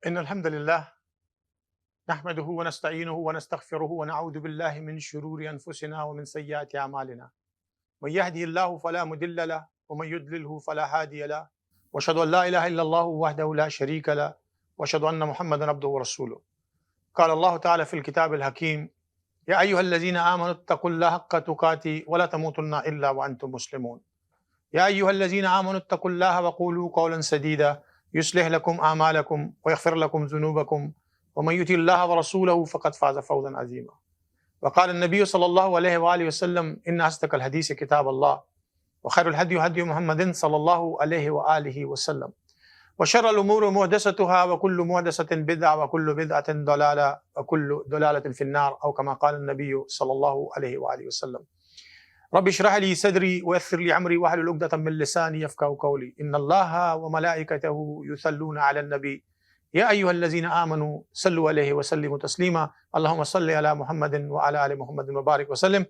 إن الحمد لله نحمده ونستعينه ونستغفره ونعوذ بالله من شرور أنفسنا ومن سيئات أعمالنا. من يهدي الله فلا مضل له ومن يضلله فلا هادي له، وأشهد أن لا إله إلا الله وحده لا شريك له، وأشهد أن محمدا عبده ورسوله. قال الله تعالى في الكتاب الحكيم: يا أيها الذين آمنوا اتقوا الله حق تقاته ولا تموتن إلا وأنتم مسلمون. يا أيها الذين آمنوا اتقوا الله وقولوا قولا سديدا يصلح لكم أعمالكم ويغفر لكم ذنوبكم ومن يطع الله ورسوله فقد فاز فوزا عظيما. وقال النبي صلى الله عليه وآله وسلم: إن أصدق الحديث كتاب الله وخير الهدي هدي محمد صلى الله عليه وآله وسلم وشر الأمور محدثاتها وكل محدثة بدعة وكل بدعة ضلالة وكل ضلالة في النار، أو كما قال النبي صلى الله عليه وآله وسلم. رب اشرح لي صدري ويسر لي امري واحلل عقدة من لساني يفقهوا قولي. ان الله وملائكته يصلون على النبي يا ايها الذين امنوا صلوا عليه وسلموا تسلیما. اللهم صل على محمد وعلى ال محمد وبارک وسلم.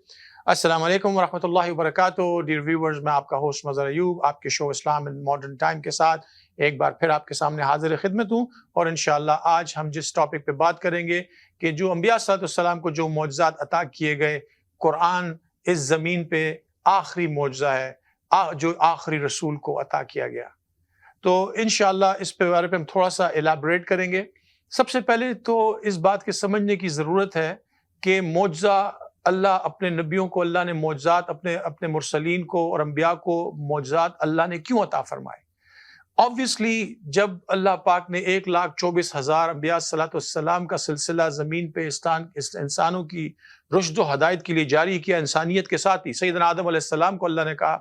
السلام علیکم ورحمۃ اللہ وبرکاتہ. ڈیئر ویورز، میں آپ کا ہوسٹ مظہر ایوب آپ کے شو اسلام ان ماڈرن ٹائم کے ساتھ ایک بار پھر آپ کے سامنے حاضر خدمت ہوں. اور انشاءاللہ آج ہم جس ٹاپک پہ بات کریں گے کہ جو انبیاء صلی اللہ علیہ وسلم کو جو معجزات عطا کیے گئے، قرآن اس زمین پہ آخری معجزہ ہے جو آخری رسول کو عطا کیا گیا. تو انشاءاللہ اس پہ بارے پہ ہم تھوڑا سا ایلیبریٹ کریں گے. سب سے پہلے تو اس بات کے سمجھنے کی ضرورت ہے کہ معجزہ اللہ اپنے نبیوں کو، اللہ نے معجزات اپنے مرسلین کو اور انبیاء کو معجزات اللہ نے کیوں عطا فرمائے؟ آبویسلی جب اللہ پاک نے 1,24,000 انبیاء صلی السلام کا سلسلہ زمین پہ انسانوں کی رشد و ہدایت کے لیے جاری کیا، انسانیت کے ساتھ ہی سیدنا آدم علیہ السلام کو اللہ نے کہا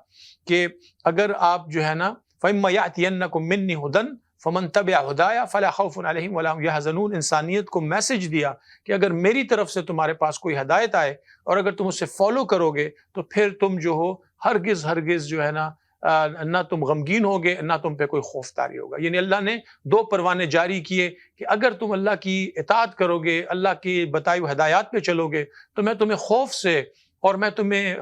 کہ اگر آپ جو ہے نا فَإِمَّا يَأْتِيَنَّكُم مِّنِّي هُدًى فَمَن تَبِعَ هُدَايَ فَلَا خَوْفٌ عَلَيْهِمْ وَلَا هُمْ يَحْزَنُونَ. انسانیت کو میسج دیا کہ اگر میری طرف سے تمہارے پاس کوئی ہدایت آئے اور اگر تم اسے فالو کرو گے تو پھر تم جو ہو ہرگز جو ہے نا نہ تم غمگین ہوگے، نہ تم پہ کوئی خوف طاری ہوگا. یعنی اللہ نے 2 پروانے جاری کیے کہ اگر تم اللہ کی اطاعت کرو گے، اللہ کی بتائی ہوئی ہدایات پہ چلو گے تو میں تمہیں خوف سے اور میں تمہیں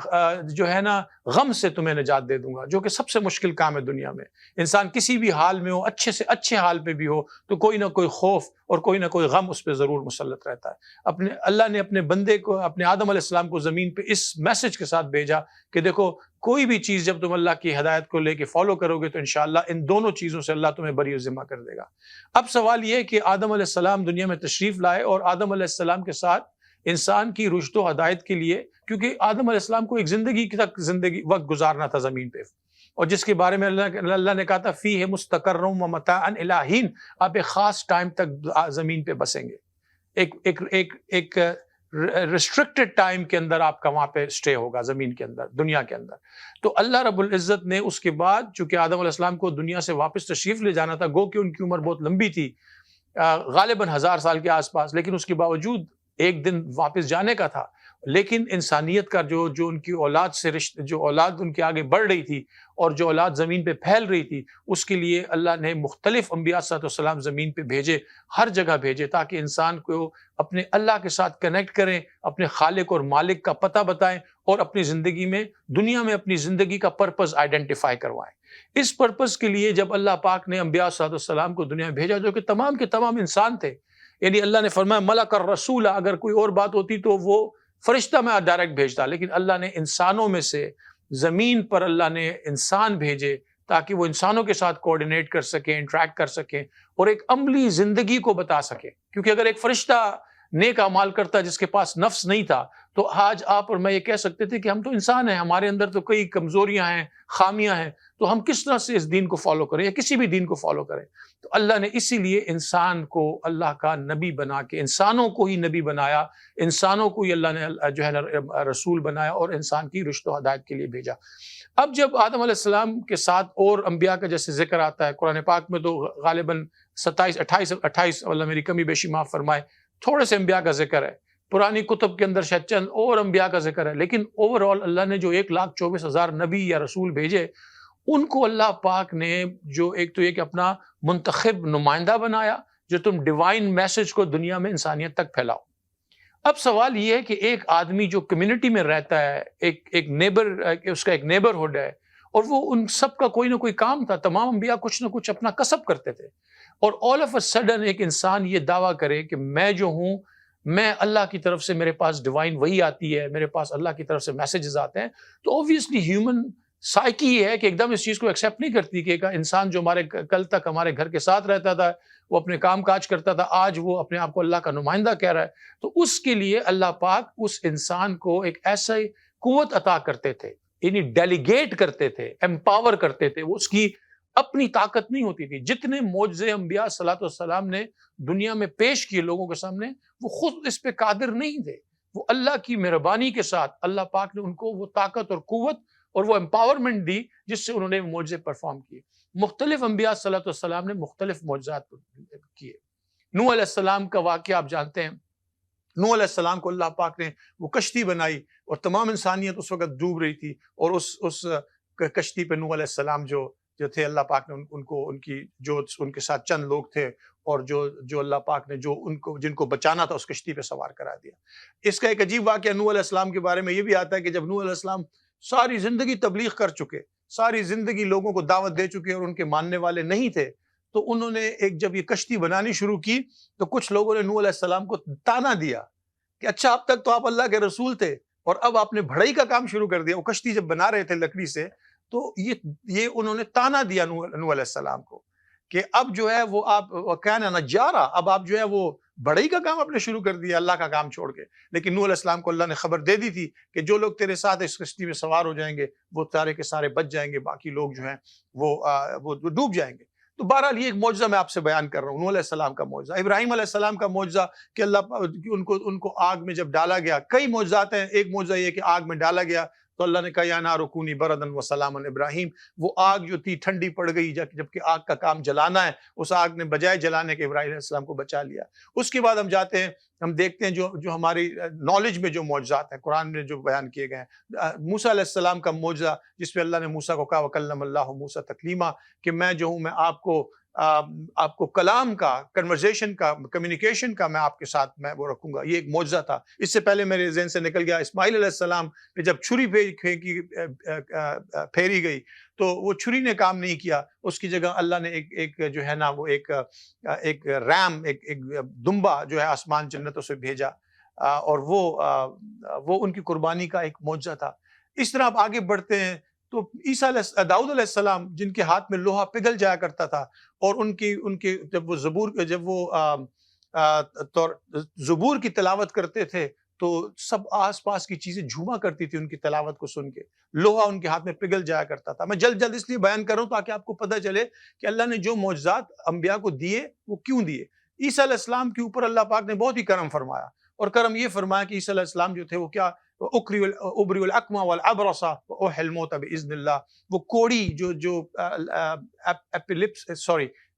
جو ہے نا غم سے تمہیں نجات دے دوں گا، جو کہ سب سے مشکل کام ہے دنیا میں. انسان کسی بھی حال میں ہو، اچھے سے اچھے حال پہ بھی ہو، تو کوئی نہ کوئی خوف اور کوئی نہ کوئی غم اس پہ ضرور مسلط رہتا ہے. اللہ نے اپنے بندے کو، اپنے آدم علیہ السلام کو زمین پہ اس میسج کے ساتھ بھیجا کہ دیکھو کوئی بھی چیز جب تم اللہ کی ہدایت کو لے کے فالو کرو گے تو انشاءاللہ ان دونوں چیزوں سے اللہ تمہیں بری و ذمہ کر دے گا. اب سوال یہ ہے کہ آدم علیہ السلام دنیا میں تشریف لائے اور آدم علیہ السلام کے ساتھ انسان کی رشد و ہدایت کے لیے، کیونکہ آدم علیہ السلام کو ایک زندگی وقت گزارنا تھا زمین پہ، اور جس کے بارے میں اللہ نے کہا تھا فیہ مستقر و متاع الی حین، آپ ایک خاص ٹائم تک زمین پہ بسیں گے، ایک ریسٹرکٹڈ ٹائم کے اندر آپ کا وہاں پہ سٹے ہوگا زمین کے اندر، دنیا کے اندر. تو اللہ رب العزت نے اس کے بعد چونکہ آدم علیہ السلام کو دنیا سے واپس تشریف لے جانا تھا، گو کہ ان کی عمر بہت لمبی تھی، غالباً 1000 سال کے آس پاس، لیکن اس کے باوجود ایک دن واپس جانے کا تھا. لیکن انسانیت کا جو ان کی اولاد سے جو اولاد ان کے آگے بڑھ رہی تھی اور جو اولاد زمین پہ پھیل رہی تھی، اس کے لیے اللہ نے مختلف انبیاء صلی اللہ علیہ وسلم زمین پہ بھیجے، ہر جگہ بھیجے، تاکہ انسان کو اپنے اللہ کے ساتھ کنیکٹ کریں، اپنے خالق اور مالک کا پتہ بتائیں اور اپنی زندگی میں، دنیا میں اپنی زندگی کا پرپز آئیڈینٹیفائی کروائیں. اس پرپز کے لیے جب اللہ پاک نے انبیاء صلی اللہ علیہ وسلم کو دنیا میں بھیجا جو کہ تمام کے تمام انسان تھے، یعنی اللہ نے فرمایا ملک الرسول، اگر کوئی اور بات ہوتی تو وہ فرشتہ میں ڈائریکٹ بھیجتا، لیکن اللہ نے انسانوں میں سے زمین پر اللہ نے انسان بھیجے تاکہ وہ انسانوں کے ساتھ کوآرڈینیٹ کر سکیں، انٹریکٹ کر سکیں اور ایک عملی زندگی کو بتا سکیں. کیونکہ اگر ایک فرشتہ نیک اعمال کرتا جس کے پاس نفس نہیں تھا تو آج آپ اور میں یہ کہہ سکتے تھے کہ ہم تو انسان ہیں، ہمارے اندر تو کئی کمزوریاں ہیں، خامیاں ہیں، تو ہم کس طرح سے اس دین کو فالو کریں یا کسی بھی دین کو فالو کریں. تو اللہ نے اسی لیے انسان کو اللہ کا نبی بنا کے، انسانوں کو ہی نبی بنایا، انسانوں کو ہی اللہ نے جو ہے نا رسول بنایا اور انسان کی رشد و ہدایت کے لیے بھیجا. اب جب آدم علیہ السلام کے ساتھ اور انبیاء کا جیسے ذکر آتا ہے قرآن پاک میں، تو غالباً 28 اللہ میری کمی بیشی معاف فرمائے، تھوڑے سے انبیاء کا ذکر ہے. پرانی کتب کے اندر شاید چند اور انبیاء کا ذکر ہے، لیکن اوور آل اللہ نے جو 1,24,000 نبی یا رسول بھیجے، ان کو اللہ پاک نے جو ایک تو یہ کہ اپنا منتخب نمائندہ بنایا، جو تم ڈیوائن میسج کو دنیا میں انسانیت تک پھیلاؤ. اب سوال یہ ہے کہ ایک آدمی جو کمیونٹی میں رہتا ہے، ایک نیبر، اس کا ایک نیبرہڈ ہے، اور وہ ان سب کا کوئی نہ کوئی کام تھا. تمام انبیاء کچھ نہ کچھ اپنا کسب کرتے تھے. اور آل آف اے سڈن ایک انسان یہ دعویٰ کرے کہ میں جو ہوں، میں اللہ کی طرف سے، میرے پاس ڈیوائن وہی آتی ہے، میرے پاس اللہ کی طرف سے میسیجز آتے ہیں، تو اوبویسلی ہیومن سائیکی یہ ہے کہ ایک دم اس چیز کو ایکسیپٹ نہیں کرتی کہ ایک انسان جو ہمارے کل تک ہمارے گھر کے ساتھ رہتا تھا، وہ اپنے کام کاج کرتا تھا، آج وہ اپنے آپ کو اللہ کا نمائندہ کہہ رہا ہے. تو اس کے لیے اللہ پاک اس انسان کو ایک ایسا قوت عطا کرتے تھے، یعنی ڈیلیگیٹ کرتے تھے، امپاور کرتے تھے. وہ اس کی اپنی طاقت نہیں ہوتی تھی. جتنے معجزے انبیاء صلاۃ والسلام نے دنیا میں پیش کیے لوگوں کے سامنے، وہ خود اس پہ قادر نہیں تھے. وہ اللہ کی مہربانی کے ساتھ اللہ پاک نے ان کو وہ طاقت اور قوت اور وہ امپاورمنٹ دی جس سے انہوں نے معجزے پرفارم کیے. مختلف انبیاء صلاۃ والسلام نے مختلف معجزات کیے. نوح علیہ السلام کا واقعہ آپ جانتے ہیں. نوح علیہ السلام کو اللہ پاک نے وہ کشتی بنائی اور تمام انسانیت اس وقت ڈوب رہی تھی، اور اس کشتی پہ نوح علیہ السلام جو تھے، اللہ پاک نے ان کو ان کے ساتھ چند لوگ تھے، اور جو اللہ پاک نے جن کو بچانا تھا اس کشتی پہ سوار کرا دیا. اس کا ایک عجیب واقعہ نوح علیہ السلام کے بارے میں یہ بھی آتا ہے کہ جب نوح علیہ السلام ساری زندگی تبلیغ کر چکے، ساری زندگی لوگوں کو دعوت دے چکے اور ان کے ماننے والے نہیں تھے، تو انہوں نے جب یہ کشتی بنانی شروع کی تو کچھ لوگوں نے نوح علیہ السلام کو تانا دیا کہ اچھا اب تک تو آپ اللہ کے رسول تھے اور اب آپ نے بڑھئی کا کام شروع کر دیا. وہ کشتی جب بنا رہے تھے لکڑی سے، تو یہ انہوں نے تانا دیا نوح علیہ السلام کو کہ اب جو ہے وہ آپ کہنا نجارا، اب آپ جو ہے وہ بڑھئی کا کام آپ نے شروع کر دیا اللہ کا کام چھوڑ کے. لیکن نوح علیہ السلام کو اللہ نے خبر دے دی تھی کہ جو لوگ تیرے ساتھ اس کشتی میں سوار ہو جائیں گے وہ سارے کے سارے بچ جائیں گے، باقی لوگ جو ہیں وہ ڈوب جائیں گے. تو بہرحال یہ ایک معجزہ میں آپ سے بیان کر رہا ہوں، نوح علیہ السلام کا معجزہ. ابراہیم علیہ السلام کا معجزہ کہ ان کو آگ میں جب ڈالا گیا. کئی معجزات ہیں، ایک معجزہ یہ کہ آگ میں ڈالا گیا تو اللہ نے کہا یا نار کونی بردن و سلاما ابراہیم. وہ آگ جو تھی ٹھنڈی پڑ گئی، جبکہ آگ کا کام جلانا ہے، اس آگ نے بجائے جلانے کے ابراہیم علیہ السلام کو بچا لیا. اس کے بعد ہم جاتے ہیں، ہم دیکھتے ہیں جو ہماری نالج میں جو معجزات ہیں قرآن میں جو بیان کیے گئے ہیں. موسیٰ علیہ السلام کا معجزہ جس پہ اللہ نے موسیٰ کو کہا وکلم اللہ موسیٰ تکلیما، کہ میں جو ہوں میں آپ کو کلام کا، کنورزیشن کا، کمیونیکیشن کا میں آپ کے ساتھ میں وہ رکھوں گا. یہ ایک معجزہ تھا. اس سے پہلے میرے ذہن سے نکل گیا اسماعیل علیہ السلام پہ جب چھری پھیری گئی تو وہ چھری نے کام نہیں کیا، اس کی جگہ اللہ نے ایک جو ہے نا وہ ایک رام، ایک دمبا جو ہے آسمان جنتوں سے بھیجا، اور وہ ان کی قربانی کا ایک معجزہ تھا. اس طرح آپ آگے بڑھتے ہیں تو داؤد علیہ السلام جن کے ہاتھ میں لوہا پگھل جایا کرتا تھا، اور ان کے جب وہ زبور کی تلاوت کرتے تھے تو سب آس پاس کی چیزیں جھوما کرتی تھی ان کی تلاوت کو سن کے. لوہا ان کے ہاتھ میں پگھل جایا کرتا تھا. میں جلد اس لیے بیان کر رہا ہوں تاکہ آپ کو پتہ چلے کہ اللہ نے جو معجزات انبیاء کو دیے وہ کیوں دیے. عیسیٰ علیہ السلام کے اوپر اللہ پاک نے بہت ہی کرم فرمایا، اور کرم یہ فرمایا کہ عیسیٰ علیہ السلام جو تھے وہ کیا ابری الاکمہ والابرص واحی الموت باذن اللہ. وہ کوڑی جو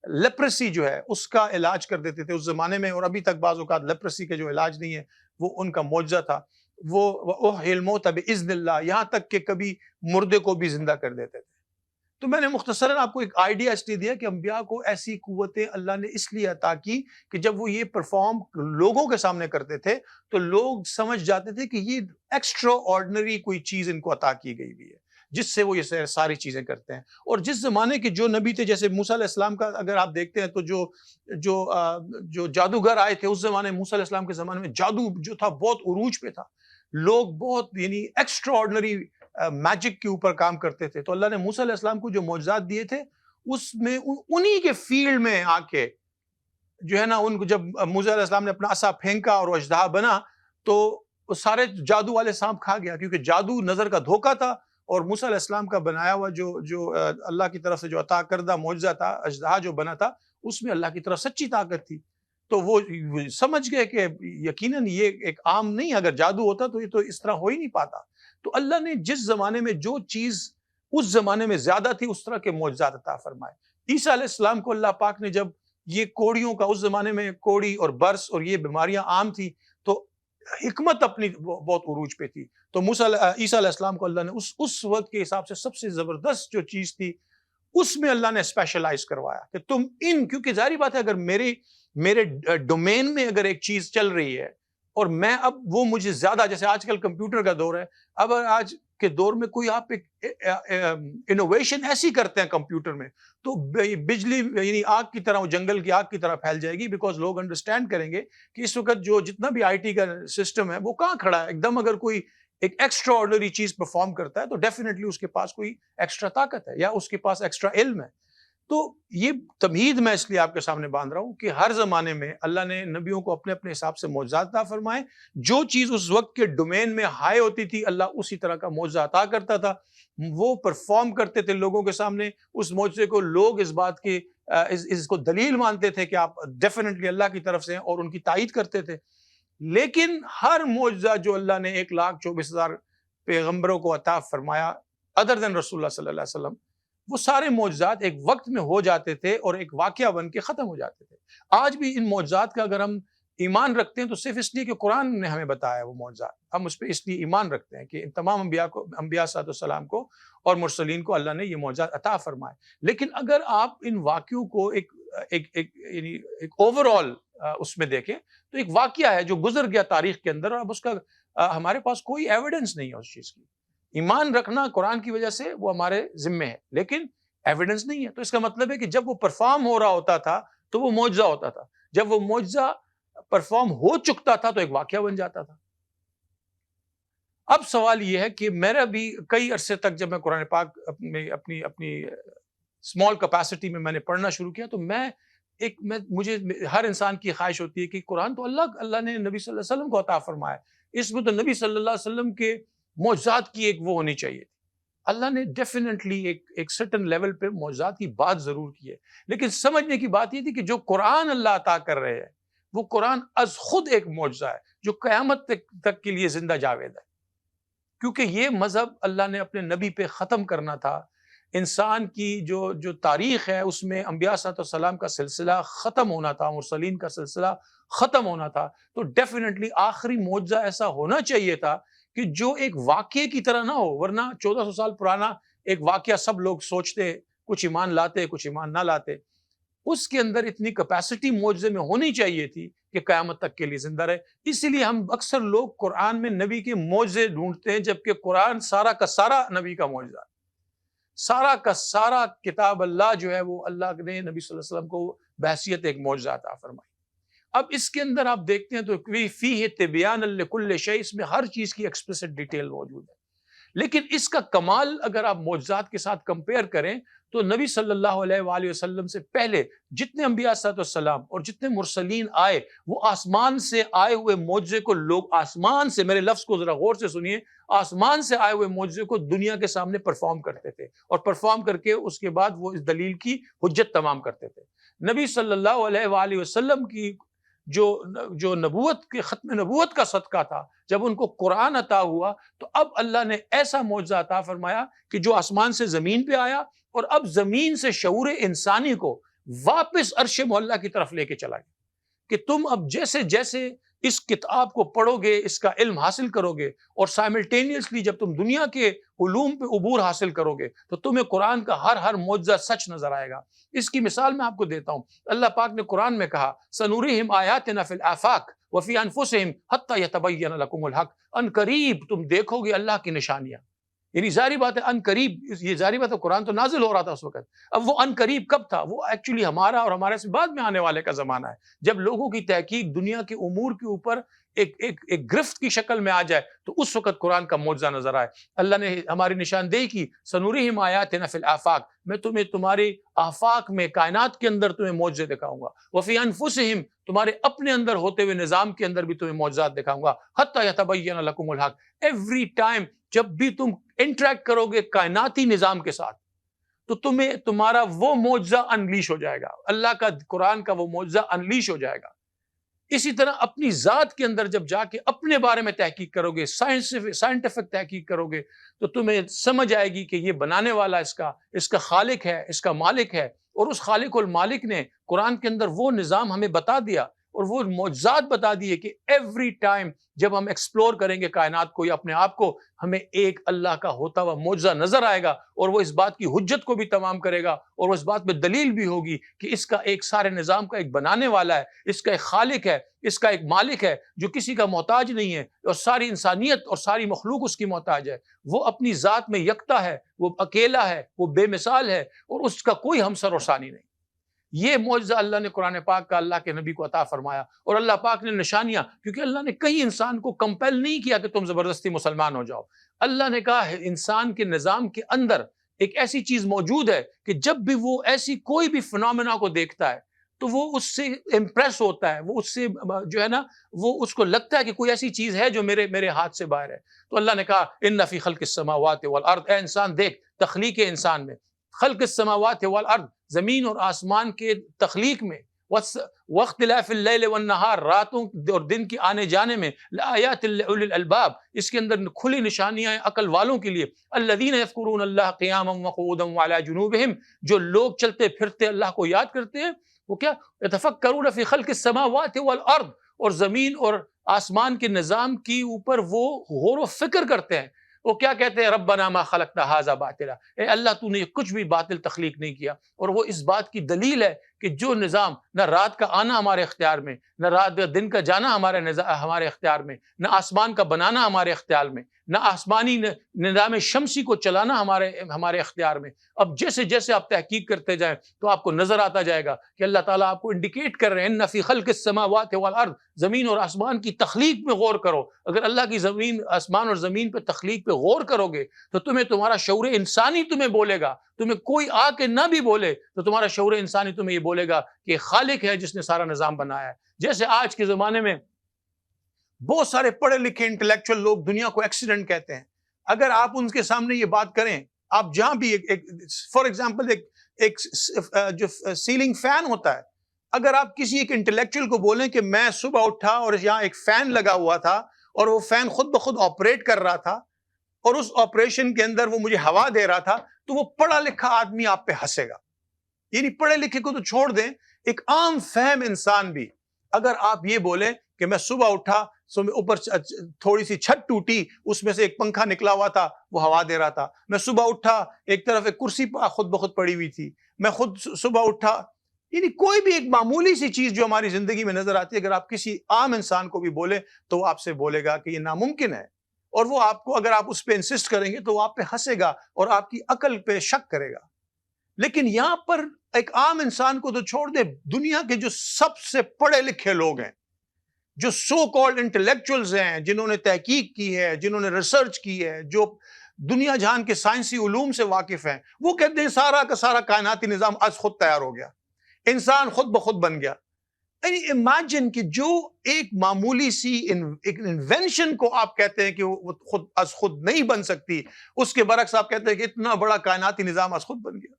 لیپرسی جو ہے اس کا علاج کر دیتے تھے اس زمانے میں، اور ابھی تک بعض اوقات لیپرسی کے جو علاج نہیں ہے وہ ان کا معجزہ تھا. وہ احی الموت باذن اللہ، یہاں تک کہ کبھی مردے کو بھی زندہ کر دیتے تھے. تو میں نے مختصراً آپ کو ایک آئیڈیا اس لیے دیا کہ انبیاء کو ایسی قوتیں اللہ نے اس لیے عطا کی کہ جب وہ یہ پرفارم لوگوں کے سامنے کرتے تھے تو لوگ سمجھ جاتے تھے کہ یہ ایکسٹرا آرڈنری کوئی چیز ان کو عطا کی گئی ہوئی ہے جس سے وہ یہ ساری چیزیں کرتے ہیں. اور جس زمانے کے جو نبی تھے، جیسے موسیٰ علیہ السلام کا اگر آپ دیکھتے ہیں تو جو جادوگر آئے تھے اس زمانے، موسیٰ علیہ السلام کے زمانے میں جادو جو تھا بہت عروج پہ تھا. لوگ بہت یعنی ایکسٹرا آرڈنری میجک کے اوپر کام کرتے تھے. تو اللہ نے موسیٰ علیہ السلام کو جو معجزات دیے تھے اس میں انہی کے فیلڈ میں آ کے جو ہے نا، ان کو جب موسیٰ علیہ السلام نے اپنا عصا پھینکا اور وہ اژدہا بنا تو سارے جادو والے سانپ کھا گیا، کیونکہ جادو نظر کا دھوکہ تھا، اور موسیٰ علیہ السلام کا بنایا ہوا جو اللہ کی طرف سے جو عطا کردہ معجزہ تھا، اژدہا جو بنا تھا، اس میں اللہ کی طرف سچی طاقت تھی. تو وہ سمجھ گئے کہ یقیناً یہ ایک عام نہیں، اگر جادو ہوتا تو یہ تو اس طرح ہو ہی نہیں پاتا. تو اللہ نے جس زمانے میں جو چیز اس زمانے میں زیادہ تھی اس طرح کے معجزات عطا فرمائے. عیسیٰ علیہ السلام کو اللہ پاک نے جب یہ کوڑیوں کا، اس زمانے میں کوڑی اور برس اور یہ بیماریاں عام تھی، تو حکمت اپنی بہت عروج پہ تھی. تو عیسیٰ علیہ السلام کو اللہ نے اس وقت کے حساب سے سب سے زبردست جو چیز تھی اس میں اللہ نے اسپیشلائز کروایا کہ تم کیونکہ ظاہری بات ہے اگر میرے ڈومین میں اگر ایک چیز چل رہی ہے اور میں اب وہ مجھے زیادہ، جیسے آج کل کمپیوٹر کا دور ہے، اب آج کے دور میں کوئی آپ ایک انوویشن ایسی کرتے ہیں کمپیوٹر میں تو بجلی یعنی آگ کی طرح، جنگل کی آگ کی طرح پھیل جائے گی، بیکاز لوگ انڈرسٹینڈ کریں گے کہ اس وقت جو جتنا بھی آئی ٹی کا سسٹم ہے وہ کہاں کھڑا ہے. ایک دم اگر کوئی ایک ایکسٹرا آرڈنری چیز پرفارم کرتا ہے تو ڈیفینیٹلی اس کے پاس کوئی ایکسٹرا طاقت ہے یا اس کے پاس ایکسٹرا علم ہے. تو یہ تمہید میں اس لیے آپ کے سامنے باندھ رہا ہوں کہ ہر زمانے میں اللہ نے نبیوں کو اپنے اپنے حساب سے معجزات عطا فرمائے. جو چیز اس وقت کے ڈومین میں ہائی ہوتی تھی اللہ اسی طرح کا معجزہ عطا کرتا تھا، وہ پرفارم کرتے تھے لوگوں کے سامنے. اس معجزے کو لوگ اس بات کی اس کو دلیل مانتے تھے کہ آپ ڈیفینیٹلی اللہ کی طرف سے ہیں اور ان کی تائید کرتے تھے. لیکن ہر معجزہ جو اللہ نے 1,24,000 پیغمبروں کو عطا فرمایا ادر دین رسول اللہ صلی اللہ علیہ وسلم، وہ سارے معجزات ایک وقت میں ہو جاتے تھے اور ایک واقعہ بن کے ختم ہو جاتے تھے. آج بھی ان معجزات کا اگر ہم ایمان رکھتے ہیں تو صرف اس لیے کہ قرآن نے ہمیں بتایا وہ معجزات، ہم اس پہ اس لیے ایمان رکھتے ہیں کہ ان تمام انبیاء صلی السلام کو اور مرسلین کو اللہ نے یہ معجزات عطا فرمائے. لیکن اگر آپ ان واقعوں کو یعنی ایک اوور آل اس میں دیکھیں تو ایک واقعہ ہے جو گزر گیا تاریخ کے اندر، اور اب اس کا ہمارے پاس کوئی ایویڈنس نہیں ہے اس چیز کی. ایمان رکھنا قرآن کی وجہ سے وہ ہمارے ذمے ہے، لیکن ایویڈنس نہیں ہے. تو اس کا مطلب ہے کہ جب وہ پرفارم ہو رہا ہوتا تھا تو وہ معجزہ ہوتا تھا، جب وہ معجزہ پرفارم ہو چکتا تھا تو ایک واقعہ بن جاتا تھا. اب سوال یہ ہے کہ میرا بھی کئی عرصے تک جب میں قرآن پاک اپنی اسمال کیپیسٹی میں نے پڑھنا شروع کیا تو مجھے ہر انسان کی خواہش ہوتی ہے کہ قرآن تو اللہ نے نبی صلی اللہ علیہ وسلم کو عطا فرمایا، اس میں تو نبی صلی اللہ علیہ وسلم کے معجزات کی ایک وہ ہونی چاہیے تھی. اللہ نے ڈیفینیٹلی ایک سرٹن لیول پہ معجزات کی بات ضرور کی ہے، لیکن سمجھنے کی بات یہ تھی کہ جو قرآن اللہ عطا کر رہے ہیں وہ قرآن از خود ایک معجزہ ہے جو قیامت تک کے لیے زندہ جاوید ہے. کیونکہ یہ مذہب اللہ نے اپنے نبی پہ ختم کرنا تھا. انسان کی جو تاریخ ہے اس میں انبیاء صلی اللہ علیہ وسلم کا سلسلہ ختم ہونا تھا، مرسلین کا سلسلہ ختم ہونا تھا. تو ڈیفینیٹلی آخری معجزہ ایسا ہونا چاہیے تھا کہ جو ایک واقعے کی طرح نہ ہو، ورنہ 1400 سال پرانا ایک واقعہ سب لوگ سوچتے، کچھ ایمان لاتے کچھ ایمان نہ لاتے. اس کے اندر اتنی کیپیسٹی معجزے میں ہونی چاہیے تھی کہ قیامت تک کے لیے زندہ رہے. اسی لیے ہم اکثر لوگ قرآن میں نبی کے معجزے ڈھونڈتے ہیں، جبکہ قرآن سارا کا سارا نبی کا معجزہ ہے. سارا کا سارا کتاب اللہ جو ہے وہ اللہ نے نبی صلی اللہ علیہ وسلم کو بحیثیت ایک معجزہ عطا فرمائی. اب اس کے اندر آپ دیکھتے ہیں تو فیہ تبیان لکل شیء، اس میں ہر چیز کی ایکسپلسٹ ڈیٹیل موجود ہے. لیکن اس کا کمال اگر آپ معجزات کے ساتھ کمپیئر کریں تو نبی صلی اللہ علیہ وآلہ وسلم سے پہلے جتنے انبیاء صلی اللہ علیہ وسلم اور جتنے مرسلین آئے وہ آسمان سے آئے ہوئے معجزے کو لوگ آسمان سے، میرے لفظ کو ذرا غور سے سنیے، آسمان سے آئے ہوئے معجزے کو دنیا کے سامنے پرفارم کرتے تھے اور پرفارم کر کے اس کے بعد وہ اس دلیل کی حجت تمام کرتے تھے. نبی صلی اللہ علیہ وآلہ وسلم کی جو نبوت کے ختم نبوت کا صدقہ تھا، جب ان کو قرآن عطا ہوا تو اب اللہ نے ایسا معجزہ عطا فرمایا کہ جو آسمان سے زمین پہ آیا اور اب زمین سے شعور انسانی کو واپس عرش معلیٰ کی طرف لے کے چلا گیا. کہ تم اب جیسے جیسے اس کتاب کو پڑھو گے، اس کا علم حاصل کرو گے، اور سائملٹینیسلی جب تم دنیا کے علوم پہ عبور حاصل کرو گے تو تمہیں قرآن کا ہر معجزہ سچ نظر آئے گا. اس کی مثال میں آپ کو دیتا ہوں. اللہ پاک نے قرآن میں کہا سنوریہم آیاتنا فی الآفاق وفی انفسہم حتی یتبین لکم الحق، ان قریب تم دیکھو گے اللہ کی نشانیاں. یعنی ظاہری بات ہے ان قریب، یہ ظاہری بات ہے قرآن تو نازل ہو رہا تھا اس وقت. اب وہ ان قریب کب تھا؟ وہ ایکچولی ہمارا اور ہمارے سے بعد میں آنے والے کا زمانہ ہے، جب لوگوں کی تحقیق دنیا کے امور کے اوپر ایک گرفت کی شکل میں آ جائے تو اس وقت قرآن کا معجزہ نظر آئے. اللہ نے ہماری نشاندہی کی سنوریہم آیاتنا فی الآفاق، میں تمہیں تمہارے آفاق میں، کائنات کے اندر تمہیں معجزے دکھاؤں گا. وفی انفسہم، تمہارے اپنے اندر ہوتے ہوئے نظام کے اندر بھی تمہیں معجزات دکھاؤں گا. حتی یتبین لکم الحق، ایوری ٹائم جب بھی تم انٹریکٹ کرو گے کائناتی نظام کے ساتھ تو تمہیں تمہارا وہ معجزہ انلیش ہو جائے گا، اللہ کا قرآن کا وہ معجزہ انلیش ہو جائے گا. اسی طرح اپنی ذات کے اندر جب جا کے اپنے بارے میں تحقیق کرو گے، سائنٹیفک تحقیق کرو گے تو تمہیں سمجھ آئے گی کہ یہ بنانے والا اس کا خالق ہے، اس کا مالک ہے. اور اس خالق والمالک نے قرآن کے اندر وہ نظام ہمیں بتا دیا، اور وہ معجزات بتا دیے کہ ایوری ٹائم جب ہم ایکسپلور کریں گے کائنات کو یا اپنے آپ کو، ہمیں ایک اللہ کا ہوتا ہوا معجزہ نظر آئے گا، اور وہ اس بات کی حجت کو بھی تمام کرے گا، اور وہ اس بات پہ دلیل بھی ہوگی کہ اس کا ایک سارے نظام کا ایک بنانے والا ہے، اس کا ایک خالق ہے، اس کا ایک مالک ہے جو کسی کا محتاج نہیں ہے، اور ساری انسانیت اور ساری مخلوق اس کی محتاج ہے۔ وہ اپنی ذات میں یکتا ہے، وہ اکیلا ہے، وہ بے مثال ہے، اور اس کا کوئی ہمسر و ثانی نہیں۔ یہ معجزہ اللہ نے قرآن پاک کا اللہ کے نبی کو عطا فرمایا، اور اللہ پاک نے نشانیاں، کیونکہ اللہ نے کہیں انسان کو کمپیل نہیں کیا کہ تم زبردستی مسلمان ہو جاؤ۔ اللہ نے کہا ہے انسان کے نظام کے اندر ایک ایسی چیز موجود ہے کہ جب بھی وہ ایسی کوئی بھی فنومینا کو دیکھتا ہے تو وہ اس سے امپریس ہوتا ہے، وہ اس سے جو ہے نا، وہ اس کو لگتا ہے کہ کوئی ایسی چیز ہے جو میرے ہاتھ سے باہر ہے۔ تو اللہ نے کہا ان فی خلق السماوات والارض، اے انسان دیکھ تخلیق انسان میں، خلق السماوات والارض، زمین اور آسمان کے تخلیق میں، واختلاف اللیل والنہار، راتوں اور دن کے آنے جانے میں، لآیات لأولی الالباب، اس کے اندر کھلی نشانیاں ہیں عقل والوں کے لیے، الذین یذکرون اللہ قیاما وقعودا وعلی جنوبہم، جو لوگ چلتے پھرتے اللہ کو یاد کرتے ہیں، وہ کیا یتفکرون فی خلق السماوات والارض، اور زمین اور آسمان کے نظام کی اوپر وہ غور و فکر کرتے ہیں۔ وہ کیا کہتے ہیں؟ ربنا ما خلقت ھذا باطلا، اے اللہ تو نے کچھ بھی باطل تخلیق نہیں کیا۔ اور وہ اس بات کی دلیل ہے کہ جو نظام، نہ رات کا آنا ہمارے اختیار میں، نہ رات دن کا جانا ہمارے اختیار میں، نہ آسمان کا بنانا ہمارے اختیار میں، نہ آسمانی نظام شمسی کو چلانا ہمارے اختیار میں۔ اب جیسے جیسے آپ تحقیق کرتے جائیں تو آپ کو نظر آتا جائے گا کہ اللہ تعالیٰ آپ کو انڈیکیٹ کر رہے ہیں ان فی خلق السماوات والارض، زمین اور آسمان کی تخلیق میں غور کرو۔ اگر اللہ کی زمین، آسمان اور زمین پہ تخلیق پہ غور کرو گے تو تمہارا شعور انسانی تمہیں بولے گا، تمہیں کوئی آ کے نہ بھی بولے تو تمہارا شعور انسانی تمہیں یہ بولے گا کہ خالق ہے جس نے سارا نظام بنایا ہے۔ جیسے آج کے زمانے میں بہت سارے پڑھے لکھے انٹلیکچوئل لوگ دنیا کو ایکسیڈنٹ کہتے ہیں، اگر آپ ان کے سامنے یہ بات کریں، آپ جہاں بھی فار ایگزامپل ایک جو سیلنگ فین ہوتا ہے، اگر آپ کسی ایک انٹلیکچوئل کو بولیں کہ میں صبح اٹھا اور یہاں ایک فین لگا ہوا تھا اور وہ فین خود بخود آپریٹ کر رہا تھا اور اس آپریشن کے اندر وہ مجھے ہوا دے رہا تھا، تو وہ پڑھا لکھا آدمی آپ پہ ہنسے گا۔ یعنی پڑھے لکھے کو تو چھوڑ دیں، ایک عام فہم انسان بھی اگر آپ یہ بولیں کہ میں صبح اٹھا، اوپر تھوڑی سی چھت ٹوٹی، اس میں سے ایک پنکھا نکلا ہوا تھا، وہ ہوا دے رہا تھا، میں صبح اٹھا ایک طرف ایک کرسی خود بخود پڑی ہوئی تھی، میں خود صبح اٹھا، یعنی کوئی بھی ایک معمولی سی چیز جو ہماری زندگی میں نظر آتی ہے، اگر آپ کسی عام انسان کو بھی بولے تو وہ آپ سے بولے گا کہ یہ ناممکن ہے، اور وہ آپ کو، اگر آپ اس پہ انسسٹ کریں گے تو وہ آپ پہ ہنسے گا اور آپ کی عقل پہ شک کرے گا۔ لیکن یہاں پر ایک عام انسان کو تو چھوڑ دے، دنیا کے جو سب سے پڑھے لکھے لوگ ہیں، جو سو کالڈ انٹلیکچوئلز ہیں، جنہوں نے تحقیق کی ہے، جنہوں نے ریسرچ کی ہے، جو دنیا جہان کے سائنسی علوم سے واقف ہیں، وہ کہتے ہیں سارا کا سارا کائناتی نظام از خود تیار ہو گیا، انسان خود بخود بن گیا۔ یعنی امیجن کہ جو ایک معمولی سی ایک انوینشن کو آپ کہتے ہیں کہ وہ خود از خود نہیں بن سکتی، اس کے برعکس آپ کہتے ہیں کہ اتنا بڑا کائناتی نظام از خود بن گیا۔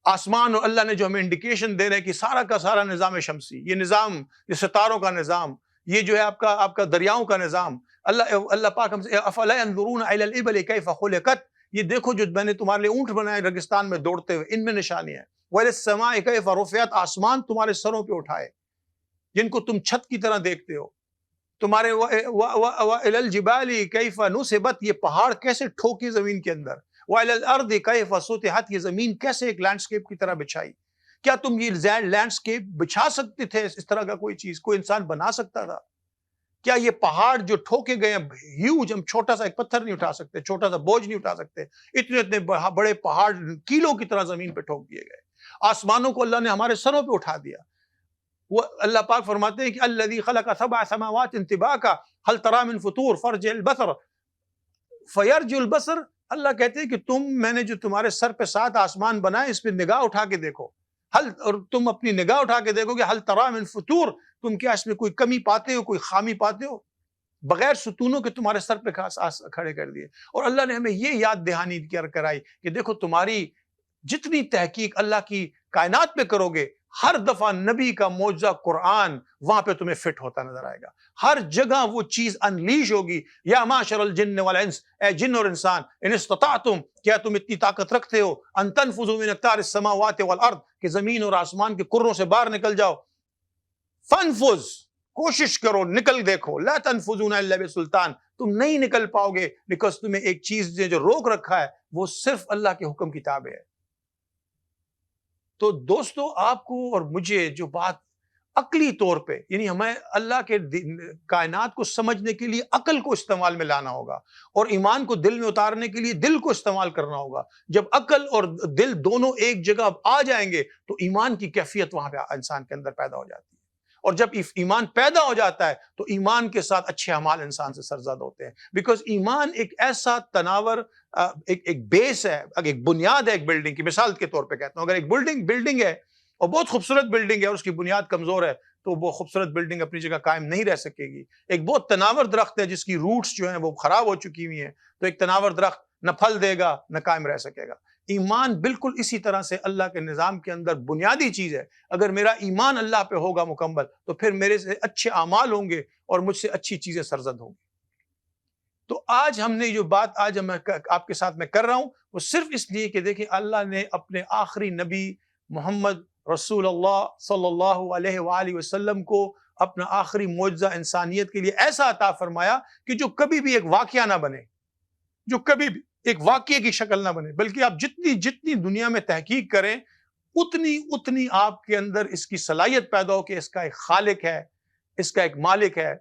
آسمان اور اللہ نے جو ہمیں انڈیکیشن دے رہے ہیں کہ سارا کا سارا نظام شمسی، یہ نظام، یہ ستاروں کا نظام، یہ جو ہے آپ کا دریاؤں کا نظام، اللہ پاک ہم سے افلا ينظرون الى الابل كيف خلقت، یہ دیکھو جو میں نے تمہارے لیے اونٹ بنائے ریگستان میں دوڑتے ہوئے، ان میں نشانی ہے، وَإِلَى السَّمَاءِ كَيْفَ رُفِعَتْ، آسمان تمہارے سروں پہ اٹھائے جن کو تم چھت کی طرح دیکھتے ہو، تمہارے وَإِلَى الْجِبَالِ كَيْفَ نُصِبَتْ، یہ پہاڑ کیسے ٹھوکے زمین کے اندر، وَإِلَى الْأَرْضِ كَيْفَ سُطِحَتْ، یہ زمین کیسے ایک لینڈسکیپ کی طرح بچھائی۔ کیا تم یہ لینڈسکیپ بچھا سکتے تھے؟ اس طرح کا کوئی چیز کوئی انسان بنا سکتا تھا؟ کیا یہ پہاڑ جو ٹھوکے گئے ہیں ہیوج، ہم چھوٹا سا ایک پتھر نہیں اٹھا سکتے، چھوٹا سا بوجھ نہیں اٹھا سکتے، اتنے بڑے پہاڑ کیلوں کی طرح زمین پہ ٹھوک دیے گئے۔ آسمانوں کو اللہ نے ہمارے سروں پہ اٹھا دیا۔ وہ اللہ پاک فرماتے ہیں کہ الذی خلق سبع سماوات طباقا هل ترى من فطور فرجع البصر فيرجع البصر، اللہ کہتے ہیں کہ میں نے جو تمہارے سر پہ 7 آسمان بنائے، اس پہ نگاہ اٹھا کے دیکھو، اور تم اپنی نگاہ اٹھا کے دیکھو کہ هل ترى من فطور، تم کیا اس میں کوئی کمی پاتے ہو، کوئی خامی پاتے ہو؟ بغیر ستونوں کے تمہارے سر پہ کھڑے کر دیے۔ اور اللہ نے ہمیں یہ یاد دہانی کرائی کہ دیکھو تمہاری جتنی تحقیق اللہ کی کائنات پہ کرو گے، ہر دفعہ نبی کا معجزہ قرآن وہاں پہ تمہیں فٹ ہوتا نظر آئے گا، ہر جگہ وہ چیز انلیش ہوگی۔ یا معشر الجن والانس، اے جن اور انسان، ان استطعتم، کیا تم اتنی طاقت رکھتے ہو، ان تنفذوا من اقطار السماوات والارض، کہ زمین اور آسمان کے کروں سے باہر نکل جاؤ، فنفذ، کوشش کرو، نکل دیکھو، لا تنفذون الا بسلطان، تم نہیں نکل پاؤ گے بیکاز تمہیں ایک چیز نے جو روک رکھا ہے وہ صرف اللہ کے حکم کی تابع ہے۔ تو دوستو، آپ کو اور مجھے جو بات عقلی طور پہ، یعنی ہمیں اللہ کے کائنات کو سمجھنے کے لیے عقل کو استعمال میں لانا ہوگا، اور ایمان کو دل میں اتارنے کے لیے دل کو استعمال کرنا ہوگا۔ جب عقل اور دل دونوں ایک جگہ آ جائیں گے تو ایمان کی کیفیت وہاں پہ انسان کے اندر پیدا ہو جاتی ہے، اور جب ایمان پیدا ہو جاتا ہے تو ایمان کے ساتھ اچھے اعمال انسان سے سرزد ہوتے ہیں، بیکاز ایمان ایک ایسا تناور، ایک بیس ہے، ایک بنیاد ہے ایک بلڈنگ کی۔ مثال کے طور پہ کہتا ہوں، اگر ایک بلڈنگ ہے اور بہت خوبصورت بلڈنگ ہے اور اس کی بنیاد کمزور ہے تو وہ خوبصورت بلڈنگ اپنی جگہ قائم نہیں رہ سکے گی۔ ایک بہت تناور درخت ہے جس کی روٹس جو ہیں وہ خراب ہو چکی ہوئی ہیں، تو ایک تناور درخت نہ پھل دے گا نہ قائم رہ سکے گا۔ ایمان بالکل اسی طرح سے اللہ کے نظام کے اندر بنیادی چیز ہے۔ اگر میرا ایمان اللہ پہ ہوگا مکمل تو پھر میرے سے اچھے اعمال ہوں گے اور مجھ سے اچھی چیزیں سرزد ہوں گی۔ تو آج ہم نے جو بات آج آپ کے ساتھ میں کر رہا ہوں وہ صرف اس لیے کہ دیکھیں اللہ نے اپنے آخری نبی محمد رسول اللہ صلی اللہ علیہ وآلہ وسلم کو اپنا آخری معجزہ انسانیت کے لیے ایسا عطا فرمایا کہ جو کبھی بھی ایک واقعہ نہ بنے، جو کبھی بھی ایک واقعے کی شکل نہ بنے، بلکہ آپ جتنی دنیا میں تحقیق کریں اتنی آپ کے اندر اس کی صلاحیت پیدا ہو کہ اس کا ایک خالق ہے، اس کا ایک مالک ہے،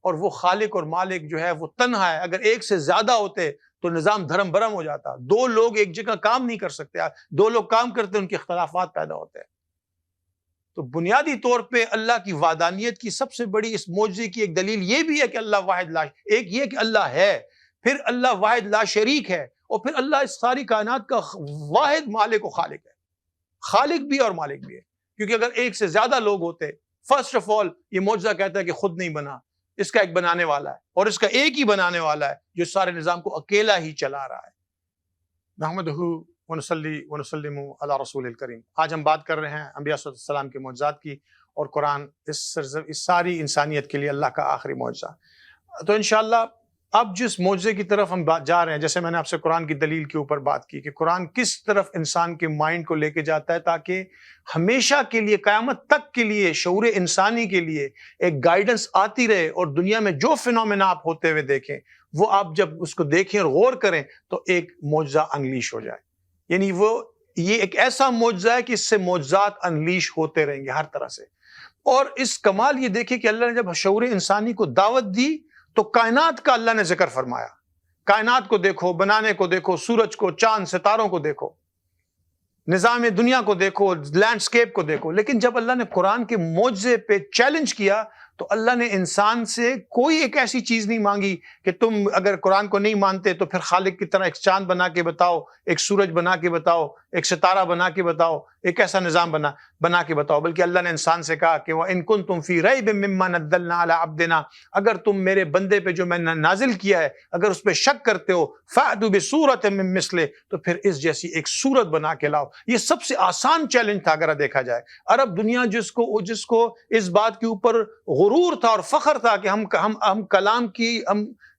اور وہ خالق اور مالک جو ہے وہ تنہا ہے۔ اگر ایک سے زیادہ ہوتے تو نظام دھرم برم ہو جاتا۔ دو لوگ ایک جگہ کام نہیں کر سکتے، دو لوگ کام کرتے ان کے اختلافات پیدا ہوتے ہیں۔ تو بنیادی طور پہ اللہ کی وحدانیت کی سب سے بڑی اس معجزے کی ایک دلیل یہ بھی ہے کہ اللہ واحد ایک یہ کہ اللہ ہے، پھر اللہ واحد لا شریک ہے، اور پھر اللہ اس ساری کائنات کا واحد مالک و خالق ہے، خالق بھی اور مالک بھی ہے۔ کیونکہ اگر ایک سے زیادہ لوگ ہوتے، فرسٹ آف آل یہ معجزہ کہتا ہے کہ خود نہیں بنا، اس کا ایک بنانے والا ہے، اور اس کا ایک ہی بنانے والا ہے جو سارے نظام کو اکیلا ہی چلا رہا ہے۔ نحمدہ ونصلی ونسلم علی رسول الکریم۔ آج ہم بات کر رہے ہیں انبیاء صلی اللہ علیہ وسلم کے معجزات کی، اور قرآن اس ساری انسانیت کے لیے اللہ کا آخری معجزہ۔ تو انشاءاللہ اب جس معجزے کی طرف ہم جا رہے ہیں، جیسے میں نے آپ سے قرآن کی دلیل کے اوپر بات کی کہ قرآن کس طرف انسان کے مائنڈ کو لے کے جاتا ہے تاکہ ہمیشہ کے لیے، قیامت تک کے لیے، شعور انسانی کے لیے ایک گائیڈنس آتی رہے، اور دنیا میں جو فینومینا آپ ہوتے ہوئے دیکھیں وہ آپ جب اس کو دیکھیں اور غور کریں تو ایک معجزہ انلیش ہو جائے۔ یعنی یہ ایک ایسا معجزہ ہے کہ اس سے معجزات انلیش ہوتے رہیں گے ہر طرح سے۔ اور اس کمال یہ دیکھیں کہ اللہ نے جب شعور انسانی کو دعوت دی تو کائنات کا اللہ نے ذکر فرمایا۔ کائنات کو دیکھو، بنانے کو دیکھو، سورج کو، چاند ستاروں کو دیکھو، نظام دنیا کو دیکھو، لینڈسکیپ کو دیکھو۔ لیکن جب اللہ نے قرآن کے معجزے پہ چیلنج کیا تو اللہ نے انسان سے کوئی ایک ایسی چیز نہیں مانگی کہ تم اگر قرآن کو نہیں مانتے تو پھر خالق کی طرح ایک چاند بنا کے بتاؤ، ایک سورج بنا کے بتاؤ، ایک ستارہ بنا کے بتاؤ، ایک ایسا نظام بنا کے بتاؤ۔ بلکہ اللہ نے انسان سے کہا کہ وَإِن كُنتُمْ فِي رَيْبٍ مِّمَّا نَزَّلْنَا عَلَىٰ عَبْدِنَا، اگر تم میرے بندے پہ جو میں نے نازل کیا ہے اگر اس پہ شک کرتے ہو، فَأْتُوا بِسُورَةٍ مِّن مِّثْلِهِ، تو پھر اس جیسی ایک صورت بنا کے لاؤ۔ یہ سب سے آسان چیلنج تھا اگر دیکھا جائے۔ عرب دنیا جس کو اس بات کے اوپر غرور تھا اور فخر تھا کہ ہم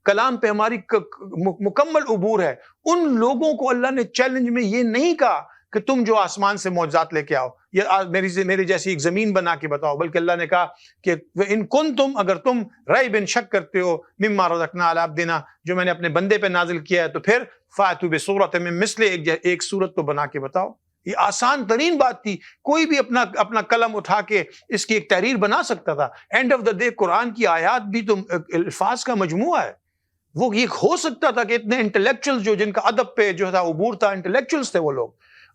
کلام پہ ہماری مکمل عبور ہے، ان لوگوں کو اللہ نے چیلنج میں یہ نہیں کہا کہ تم جو آسمان سے معجزات لے کے آؤ یا میری جیسی ایک زمین بنا کے بتاؤ، بلکہ اللہ نے کہا کہ ان کنتم، اگر تم ریب شک کرتے ہو، مما رزقنا علی عبدنا، جو میں نے اپنے بندے پہ نازل کیا ہے، تو پھر فاتوا بسورۃ من مثلہ، ایک سورت تو بنا کے بتاؤ۔ یہ آسان ترین بات تھی، کوئی بھی اپنا قلم اٹھا کے اس کی ایک تحریر بنا سکتا تھا۔ اینڈ آف دا ڈے قرآن کی آیات بھی تو الفاظ کا مجموعہ ہے۔ وہ یہ ہو سکتا تھا کہ اتنے انٹلیکچوئل جو جن کا ادب پہ جو تھا عبور تھا، انٹلیکچوئلس تھے وہ لوگ،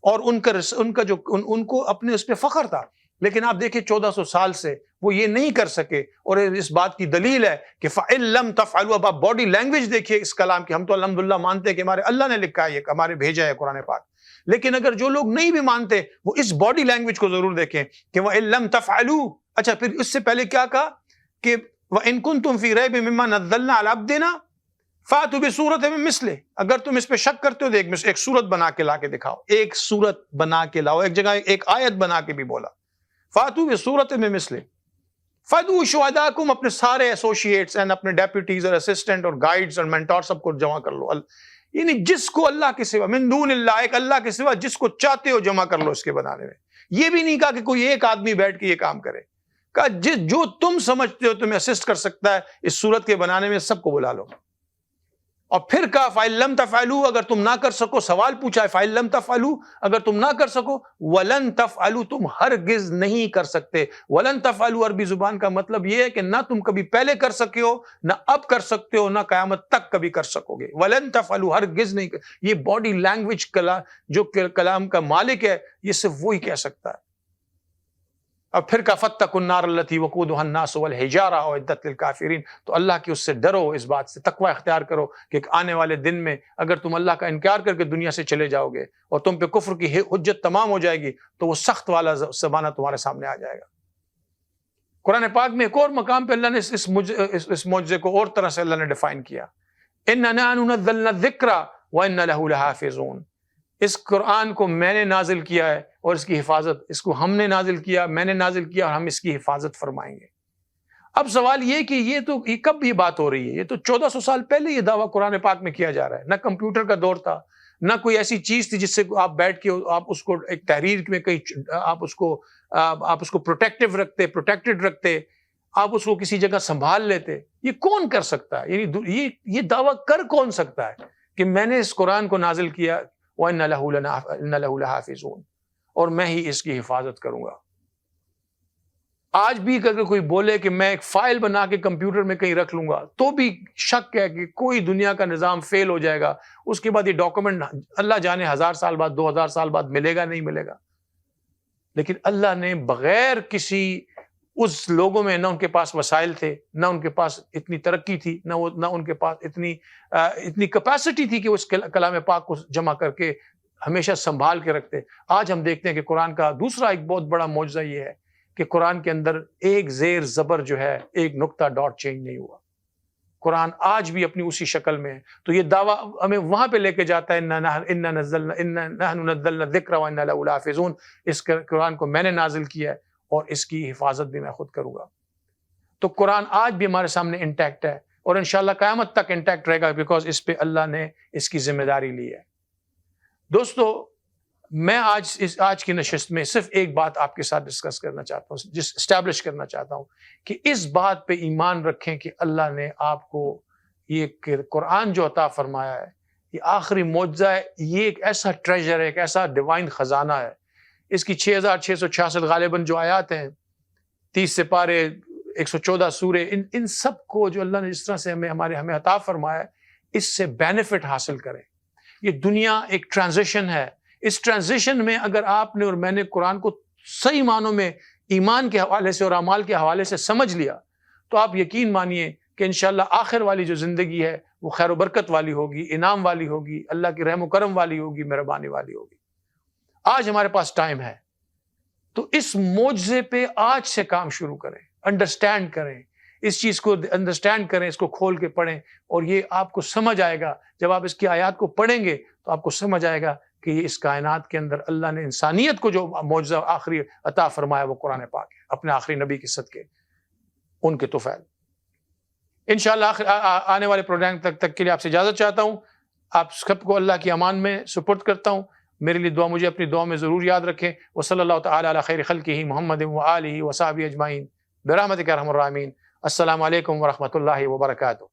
اور ان کو اپنے اس پہ فخر تھا، لیکن آپ دیکھیں 1400 سال سے وہ یہ نہیں کر سکے۔ اور اس بات کی دلیل ہے کہ فَإِن لَمْ تَفْعَلُوا، اب آپ باڈی لینگویج دیکھیے اس کلام کی۔ ہم تو الحمدللہ مانتے ہیں کہ ہمارے اللہ نے لکھا ہے، یہ ہمارے بھیجا ہے قرآن پاک، لیکن اگر جو لوگ نہیں بھی مانتے وہ اس باڈی لینگویج کو ضرور دیکھیں کہ وَإِن لَمْ تَفْعَلُوا۔ اچھا، پھر اس سے پہلے کیا کہا کہ وَإِن كُنتُمْ فِي رَيْبٍ مِّمَّا نَزَّلْنَا عَلَىٰ عَبْدِنَا فَأْتُوا بِسُورَةٍ مِّن مِّثْلِهِ، اگر تم اس پہ شک کرتے ہو تو ایک سورت بنا کے لا کے دکھاؤ، ایک سورت بنا کے لاؤ۔ ایک جگہ ایک آیت بنا کے بھی بولا، فَأْتُوا بِسُورَةٍ مِّن مِّثْلِهِ فَادْعُوا شُهَدَاءَكُمْ، اپنے سارے ایسوسیٹس اینڈ اپنے ڈیپوٹیز اور اسسٹنٹ اور گائیڈز اور مینٹور سب کو جمع کر لو، یعنی جس کو اللہ کے سوا، من دون اللہ، ایک اللہ کے سوا جس کو چاہتے ہو جمع کر لو اس کے بنانے میں۔ یہ بھی نہیں کہا کہ کوئی ایک آدمی بیٹھ کے یہ کام کرے، کہا جو تم سمجھتے ہو تمہیں اسسٹ کر سکتا ہے اس صورت کے بنانے میں، سب کو بلا لو. اور پھر کہا فَإِن لَمْ تَفْعَلُوا، اگر تم نہ کر سکو، سوال پوچھا ہے فَإِن لَمْ تَفْعَلُوا، اگر تم نہ کر سکو، وَلَن تَفْعَلُوا، تم ہرگز نہیں کر سکتے. وَلَن تَفْعَلُوا عربی زبان کا مطلب یہ ہے کہ نہ تم کبھی پہلے کر سکے ہو، نہ اب کر سکتے ہو، نہ قیامت تک کبھی کر سکو گے. وَلَن تَفْعَلُوا، ہرگز نہیں. یہ باڈی لینگویج جو کلام کا مالک ہے، یہ صرف وہی کہہ سکتا ہے. اور پھر کا فَاتَّقُوا النَّارَ الَّتِي وَقُودُهَا النَّاسُ وَالْحِجَارَةُ أُعِدَّتْ لِلْكَافِرِينَ. تو اللہ کی اس سے ڈرو، اس بات سے تقوی اختیار کرو کہ ایک آنے والے دن میں اگر تم اللہ کا انکار کر کے دنیا سے چلے جاؤ گے اور تم پہ کفر کی حجت تمام ہو جائے گی، تو وہ سخت والا زمانہ تمہارے سامنے آ جائے گا. قرآن پاک میں ایک اور مقام پہ اللہ نے اس معجزے کو اور طرح سے اللہ نے ڈیفائن کیا. إِنَّا نَحْنُ نَزَّلْنَا الذِّكْرَ وَإِنَّا لَهُ لَحَافِظُونَ. اس قرآن کو میں نے نازل کیا ہے اور اس کی حفاظت، اس کو ہم نے نازل کیا، میں نے نازل کیا، اور ہم اس کی حفاظت فرمائیں گے. اب سوال یہ کہ یہ کب یہ بات ہو رہی ہے؟ یہ تو 1400 سال پہلے یہ دعویٰ قرآن پاک میں کیا جا رہا ہے. نہ کمپیوٹر کا دور تھا، نہ کوئی ایسی چیز تھی جس سے آپ بیٹھ کے آپ اس کو ایک تحریر میں کہیں آپ اس کو پروٹیکٹڈ رکھتے، آپ اس کو کسی جگہ سنبھال لیتے. یہ کون کر سکتا ہے؟ یعنی یہ دعویٰ کر کون سکتا ہے کہ میں نے اس قرآن کو نازل کیا وَإِنَّ لَهُ لَحَافِظُونَ، اور میں ہی اس کی حفاظت کروں گا. آج بھی اگر کوئی بولے کہ میں ایک فائل بنا کے کمپیوٹر میں کہیں رکھ لوں گا، تو بھی شک ہے کہ کوئی دنیا کا نظام فیل ہو جائے گا. اس کے بعد یہ ڈاکومنٹ اللہ جانے 1000 سال بعد 2000 سال بعد ملے گا نہیں ملے گا. لیکن اللہ نے بغیر کسی اس لوگوں میں، نہ ان کے پاس وسائل تھے، نہ ان کے پاس اتنی ترقی تھی، نہ ان کے پاس اتنی کیپیسٹی تھی کہ اس کلام پاک کو جمع کر کے ہمیشہ سنبھال کے رکھتے. آج ہم دیکھتے ہیں کہ قرآن کا دوسرا ایک بہت بڑا معجزہ یہ ہے کہ قرآن کے اندر ایک زیر زبر جو ہے، ایک نقطہ ڈاٹ چینج نہیں ہوا. قرآن آج بھی اپنی اسی شکل میں ہے. تو یہ دعویٰ ہمیں وہاں پہ لے کے جاتا ہے، إِنَّا نَحْنُ نَزَّلْنَا الذِّكْرَ وَإِنَّا لَهُ لَحَافِظُونَ. اس قرآن کو میں نے نازل کیا ہے اور اس کی حفاظت بھی میں خود کروں گا. تو قرآن آج بھی ہمارے سامنے انٹیکٹ ہے اور انشاءاللہ قیامت تک انٹیکٹ رہے گا، بیکاز اس پہ اللہ نے اس کی ذمہ داری لی ہے. دوستو، میں آج کی نشست میں صرف ایک بات آپ کے ساتھ ڈسکس کرنا چاہتا ہوں، اسٹیبلش کرنا چاہتا ہوں کہ اس بات پہ ایمان رکھیں کہ اللہ نے آپ کو یہ قرآن جو عطا فرمایا ہے، یہ آخری معجزہ ہے. یہ ایک ایسا ٹریجر ہے، ایک ایسا ڈیوائن خزانہ ہے. اس کی 6666 غالباً جو آیات ہیں، 30 سپارے، 114 سورے، ان سب کو جو اللہ نے جس طرح سے ہمیں عطا فرمایا ہے، اس سے بینیفٹ حاصل کریں. یہ دنیا ایک ٹرانزیشن ہے. اس ٹرانزیشن میں اگر آپ نے اور میں نے قرآن کو صحیح معنوں میں ایمان کے حوالے سے اور اعمال کے حوالے سے سمجھ لیا، تو آپ یقین مانیے کہ انشاءاللہ آخر والی جو زندگی ہے وہ خیر و برکت والی ہوگی، انعام والی ہوگی، اللہ کی رحم و کرم والی ہوگی، مہربانی والی ہوگی. آج ہمارے پاس ٹائم ہے تو اس معجزے پہ آج سے کام شروع کریں، انڈرسٹینڈ کریں، اس چیز کو انڈرسٹینڈ کریں، اس کو کھول کے پڑھیں، اور یہ آپ کو سمجھ آئے گا. جب آپ اس کی آیات کو پڑھیں گے تو آپ کو سمجھ آئے گا کہ یہ اس کائنات کے اندر اللہ نے انسانیت کو جو معجزہ آخری عطا فرمایا وہ قرآن پاک ہے، اپنے آخری نبی کے صدقے، ان کے طفیل. انشاءاللہ آنے والے پروگرام تک کے لیے آپ سے اجازت چاہتا ہوں. آپ سب کو اللہ کی امان میں سپرد کرتا ہوں. میرے لیے دعا، مجھے اپنی دعا میں ضرور یاد رکھیں. وصلی اللہ تعالی علی خیر خلقہ محمد وآلہ وصحبہ اجمعین برحمتک یا ارحم الراحمین. السلام علیکم ورحمۃ اللہ وبرکاتہ.